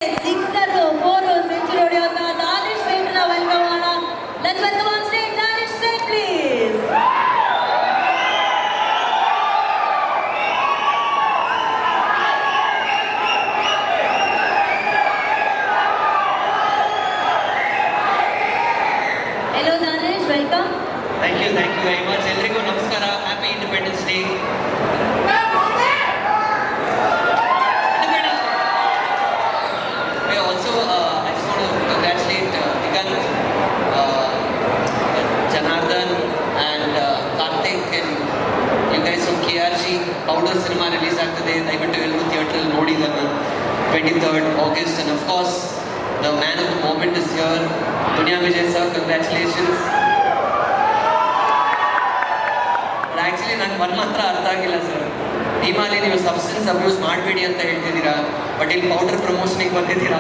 Sixer, four century ಹೊಡೆಯುವಂತ ದಾನಿಶ್ ಸೇಠ್ ನ welcome ಮಾಡೋಣ. Let's welcome on stage Danish Sait please. Hello Danish, welcome. Thank you very much. ಎಲ್ರಿಗೂ ನಮಸ್ಕಾರ. Happy independence day. Also, I just want to congratulate Digant, Janardhan and Karthik and you guys from KRG. Powder cinema release ಆಗ್ತದೆ. ದಯವಿಟ್ಟು ಎಲ್ಲರೂ theatre ಅಲ್ಲಿ ನೋಡಿ ಇದನ್ನು 23rd August and of course the man of the moment is here. Dunya Vijay sir, congratulations. But actually ನನಗೆ ಒಂದು ಮಾತ್ರ ಅರ್ಥ ಆಗಿಲ್ಲ ಸರ್. ಭೀಮಾಲಿ ನೀವು ಸಬ್ಸ್ಟೆನ್ಸ್ ಅಬ್ಯೂಸ್ ಮಾಡಬೇಡಿ ಅಂತ ಹೇಳ್ತಿದ್ದೀರಾ, ಬಟ್ ಇಲ್ಲಿ ಪೌಡರ್ ಪ್ರಮೋಷನಿಗೆ ಬಂದಿದ್ದೀರಾ.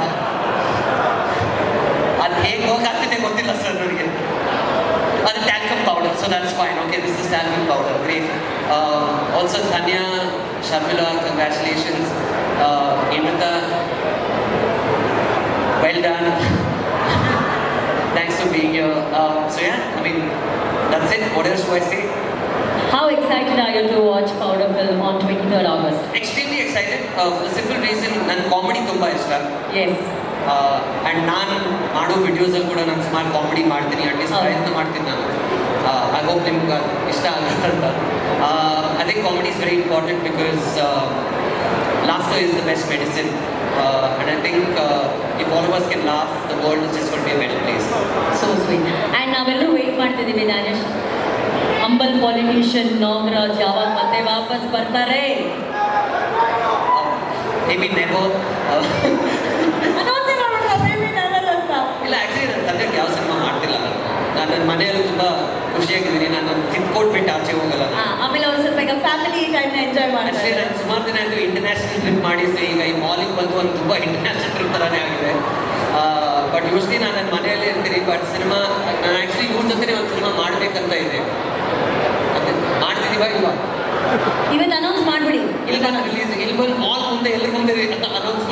ಅದು ಹೇಗೆ ಹೋಗಾಗ್ತಿದೆ ಗೊತ್ತಿಲ್ಲ ಸರ್ ನನಗೆ. ಅದು talcum powder, so that's fine. Okay, this is talcum powder, great. Also Dhanya, Sharmila, congratulations. Inmita, well done. Thanks for being here. So yeah, I mean, that's it. What else do I say? How excited are you to watch Powder film on 23rd August? Extremely excited for the simple reason ನನ್ನ comedy ತುಂಬ ಇಷ್ಟ. Yes. And ನಾನು ಮಾಡೋ ವಿಡಿಯೋಸಲ್ಲಿ ಕೂಡ ನಾನು ಸುಮಾರು comedy ಮಾಡ್ತೀನಿ, at least ಪ್ರಯತ್ನ ಮಾಡ್ತೀನಿ ನಾನು. ಐ ಹೋಪ್ ನಿಮ್ಗೆ ಇಷ್ಟ ಆಗುತ್ತಂತ. I think comedy is very important because laughter is the best medicine. And I think if all of us can laugh, the world is just going to be a better place. So sweet. And ನಾವೆಲ್ಲರೂ wait ಮಾಡ್ತಿದ್ದೀವಿ ದಾನಿಶ್. Humble politician Nagaraj ಯಾವಾಗ ಮತ್ತೆ ವಾಪಸ್ ಬರ್ತಾರೆ? Maybe never. ಅನ್ನೋದೇ ಮಾಡೋಣ, maybe never ಅಂತ. ಇಲ್ಲ, ಆ್ಯಕ್ಚುಲಿ ನಾನು ಸದ್ಯಕ್ಕೆ ಯಾವ ಸಿನಿಮಾ ಮಾಡ್ತಿಲ್ಲ. ನಾನು ನನ್ನ ಮನೆಯಲ್ಲೂ ತುಂಬ ಖುಷಿಯಾಗಿದ್ದೀನಿ. ನಾನು ಸಿಕ್ಕೋಟ್ ಬಿಟ್ಟು ಆಚೆ ಹೋಗಲ್ಲ. ಆಮೇಲೆ ಒಂದು ಸ್ವಲ್ಪ ಈಗ ಫ್ಯಾಮಿಲಿ ಟೈಮ್ನ ಎಂಜಾಯ್ ಮಾಡ್ತಾರೆ. ಅಷ್ಟೇ, ನಾನು ಸುಮಾರು ದಿನ ಆಯಿತು ಇಂಟರ್ನ್ಯಾಷನಲ್ ಟ್ರಿಪ್ ಮಾಡಿಸಿ. ಈಗ ಈ ಮಾಲಿಗೆ ಬಂದು ಒಂದು ತುಂಬ ಇಂಟರ್ನ್ಯಾಷನಲ್ ಟ್ರಿಪ್ ಥರನೇ ಆಗಿದೆ. ಬಟ್ ಯೂಶ್ವಲಿ ನಾನು ನನ್ನ ಮನೆಯಲ್ಲೇ ಇರ್ತೀನಿ. ಬಟ್ ಸಿನಿಮಾ ನಾನು ಆ್ಯಕ್ಚುಲಿ ಇವ್ರ ಜೊತೆ ಒಂದು ಸಿನಿಮಾ ಮಾಡಬೇಕಂತ ಇದೆ. ಅದೇ ಮಾಡ್ತಿದ್ದೀವ ಇಲ್ವಾ? ಇವತ್ತು ಅನೌನ್ಸ್ ಮಾಡ್ಬಿಡಿ. ಇಲ್ಲಿ ನಾನು ರಿಲೀಸ್ ಇಲ್ಲಿ ಬಂದು ಮಾಲ್ ಮುಂದೆ ಎಲ್ಲರ ಮುಂದೆ ಅನೌನ್ಸ್.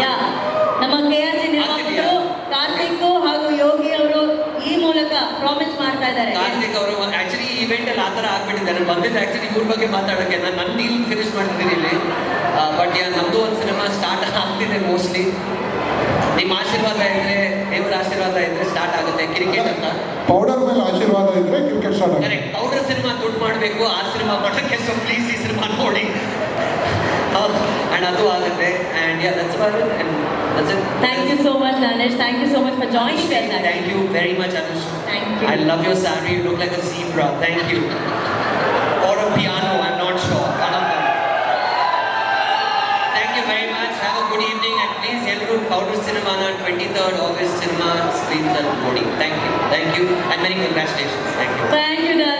ನಮ್ಮ KRG ನಿರ್ಮಾಪಕರು ಕಾರ್ತಿಕ್ ಹಾಗೂ ಯೋಗಿ ಅವರು ಈ ಮೂಲಕ ಪ್ರಾಮಿಸ್ ಮಾಡ್ತಾ ಇದ್ದಾರೆ. ಕಾರ್ತಿಕ್ ಅವರು ಆ್ಯಕ್ಚುಲಿ ಈ ಇವೆಂಟಲ್ಲಿ ಆ ಥರ ಆಗ್ಬಿಟ್ಟಿದ್ದಾರೆ. ನಾನು ಬಂದಿದ್ದು ಆ್ಯಕ್ಚುಲಿ ಇವ್ರ ಬಗ್ಗೆ ಮಾತಾಡೋಕ್ಕೆ. ನಾನು ನನ್ನ ಡೀಲ್ ಫಿನಿಶ್ ಮಾಡ್ತಿದ್ದೀನಿ ಇಲ್ಲಿ. ಬಟ್ ನಮ್ಮದು ಒಂದು ಸಿನಿಮಾ ಸ್ಟಾರ್ಟ್ ಆಗ್ತಿದೆ ಮೋಸ್ಟ್ಲಿ. ನಿಮ್ಮ ಆಶೀರ್ವಾದ ಇದ್ದರೆ, ದೇವರ ಆಶೀರ್ವಾದ ಇದ್ದರೆ ಸ್ಟಾರ್ಟ್ ಆಗುತ್ತೆ. ಕ್ರಿಕೆಟ್ ಅಂತ ಪೌಡರ್ ಮೇಲೆ ಆಶೀರ್ವಾದ ಇದ್ರೆ ಕ್ರಿಕೆಟ್ ಸ್ಟಾರ್ಟ್ ಆಗುತ್ತೆ. ಕರೆಕ್ಟ್. ಪೌಡರ್ ಸಿನಿಮಾ ದುಡ್ಡು ಮಾಡಬೇಕು, ಆ ಸಿನಿಮಾ ಮಾಡೋಕ್ಕೆ. ಸೊ ಪ್ಲೀಸ್ ಈ ಸಿನಿಮಾ ನೋಡಿ. ಆ್ಯಂಡ್ ಅದು ಆಗುತ್ತೆ. And yeah, that's about it. And that's it. Thank you so much Danish. Thank you so much for joining us. Thank you very much, Anush. Thank you. I love your saree. You look like a zebra. Thank you. Or a piano, I'm not sure. One of them. Thank you very much. Have a good evening and please help to Powder Cinema on 23rd August cinema screens and boarding. Thank you. And many congratulations. Thank you. Thank you Danish.